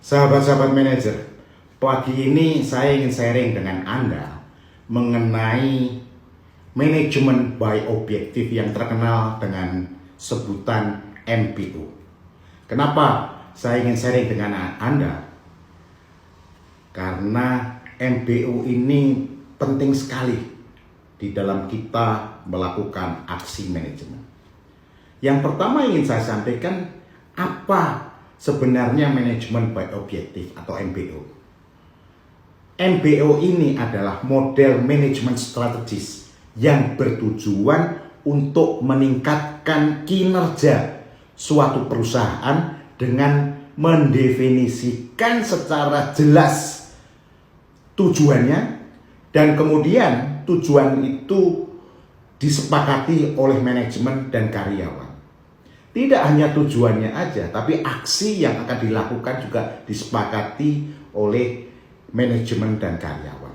Sahabat-sahabat manajer, pagi ini saya ingin sharing dengan Anda mengenai manajemen by objektif yang terkenal dengan sebutan MBO. Kenapa saya ingin sharing dengan Anda? Karena MBO ini penting sekali di dalam kita melakukan aksi manajemen. Yang pertama ingin saya sampaikan, apa sebenarnya manajemen by objektif atau MBO. MBO ini adalah model manajemen strategis yang bertujuan untuk meningkatkan kinerja suatu perusahaan dengan mendefinisikan secara jelas tujuannya, dan kemudian tujuan itu disepakati oleh manajemen dan karyawan. Tidak hanya tujuannya aja, tapi aksi yang akan dilakukan juga disepakati oleh manajemen dan karyawan.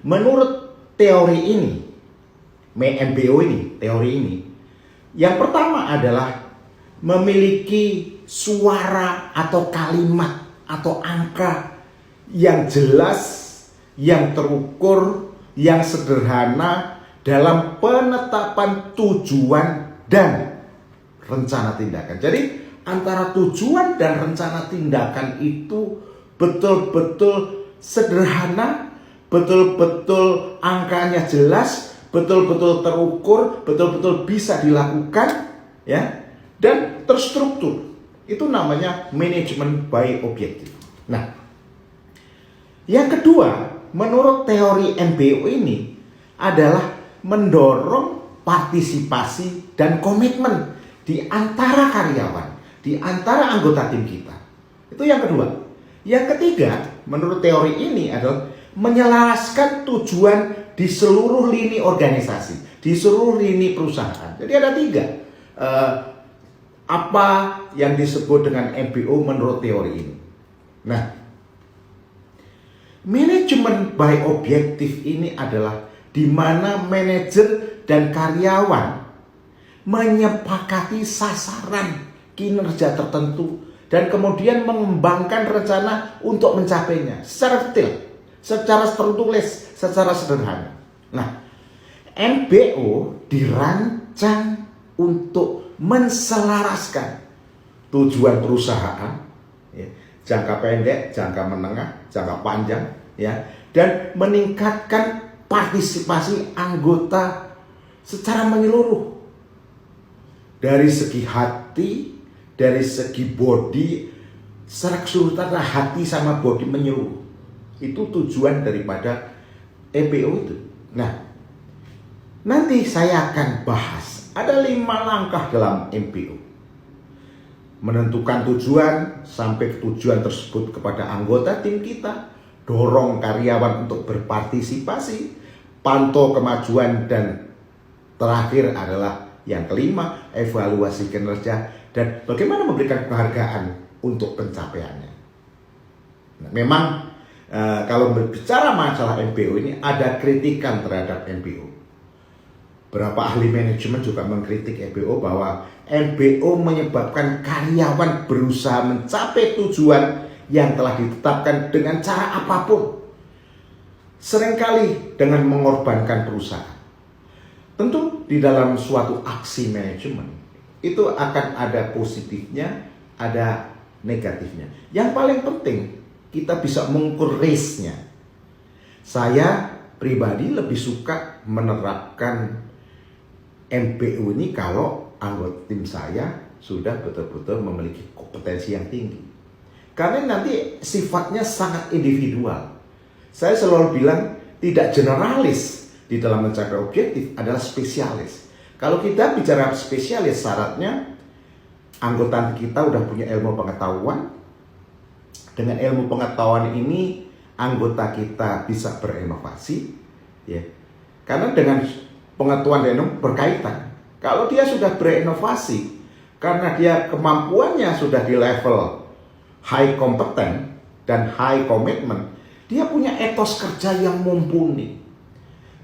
Menurut teori ini, MBO ini, teori ini, yang pertama adalah memiliki suara atau kalimat atau angka yang jelas, yang terukur, yang sederhana dalam penetapan tujuan dan rencana tindakan. Jadi antara tujuan dan rencana tindakan itu betul-betul sederhana, betul-betul angkanya jelas, betul-betul terukur, betul-betul bisa dilakukan, ya, dan terstruktur. Itu namanya manajemen by objektif. Nah, yang kedua, menurut teori MBO ini adalah mendorong partisipasi dan komitmen di antara karyawan, di antara anggota tim kita. Itu yang kedua. Yang ketiga, menurut teori ini adalah menyelaraskan tujuan di seluruh lini organisasi, di seluruh lini perusahaan. Jadi ada tiga. Apa yang disebut dengan MBO menurut teori ini? Nah, manajemen by objektif ini adalah di mana manajer dan karyawan menyepakati sasaran kinerja tertentu dan kemudian mengembangkan rencana untuk mencapainya secara detail, secara tertulis, secara sederhana. Nah, MBO dirancang untuk menselaraskan tujuan perusahaan, ya, jangka pendek, jangka menengah, jangka panjang, ya, dan meningkatkan partisipasi anggota secara menyeluruh. Dari segi hati, dari segi body, secara keseluruhan hati sama body menyeluruh. Itu tujuan daripada MBO itu. Nah, nanti saya akan bahas. Ada 5 langkah dalam MBO. Menentukan tujuan, sampai ke tujuan tersebut kepada anggota tim kita. Dorong karyawan untuk berpartisipasi. Pantau kemajuan, dan terakhir adalah yang kelima, evaluasi kinerja dan bagaimana memberikan penghargaan untuk pencapaiannya. Nah, memang kalau berbicara masalah MBO ini ada kritikan terhadap MBO. Beberapa ahli manajemen juga mengkritik MBO bahwa MBO menyebabkan karyawan berusaha mencapai tujuan yang telah ditetapkan dengan cara apapun, seringkali dengan mengorbankan perusahaan. Tentu di dalam suatu aksi manajemen itu akan ada positifnya, ada negatifnya. Yang paling penting kita bisa mengukur risk-nya. Saya pribadi lebih suka menerapkan MBO ini kalau anggota tim saya sudah betul-betul memiliki kompetensi yang tinggi. Karena nanti sifatnya sangat individual. Saya selalu bilang tidak generalis. Di dalam mencapai objektif adalah spesialis. Kalau kita bicara spesialis, syaratnya anggota kita udah punya ilmu pengetahuan. Dengan ilmu pengetahuan ini anggota kita bisa berinovasi, ya. Karena dengan pengetahuan dan ilmu berkaitan. Kalau dia sudah berinovasi, karena dia kemampuannya sudah di level high kompeten dan high commitment, dia punya etos kerja yang mumpuni.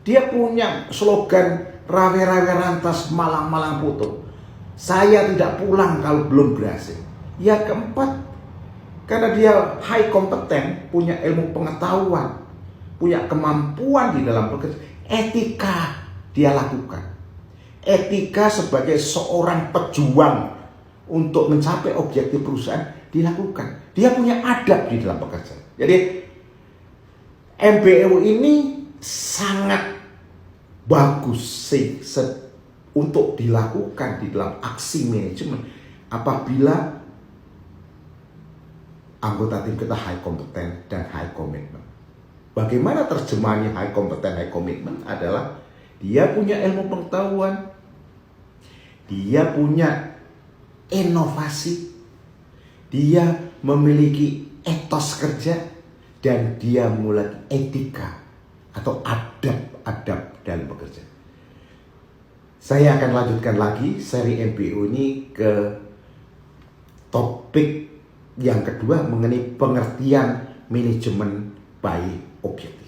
Dia punya slogan rawe-rawe rantas malang-malang putu. Saya tidak pulang kalau belum berhasil. Yang keempat, Karena dia high kompeten, punya ilmu pengetahuan, punya kemampuan di dalam bekerja. Etika dia lakukan. Etika sebagai seorang pejuang untuk mencapai objektif perusahaan dilakukan. Dia punya adab di dalam bekerja. Jadi MBEW ini sangat bagus sih untuk dilakukan di dalam aksi manajemen apabila anggota tim kita high kompeten dan high commitment. Bagaimana terjemahannya high kompeten, high commitment adalah dia punya ilmu pengetahuan, dia punya inovasi, dia memiliki etos kerja, dan dia memiliki etika atau adab-adab dalam bekerja. Saya akan lanjutkan lagi seri MBO ini ke topik yang kedua mengenai pengertian manajemen by objektif.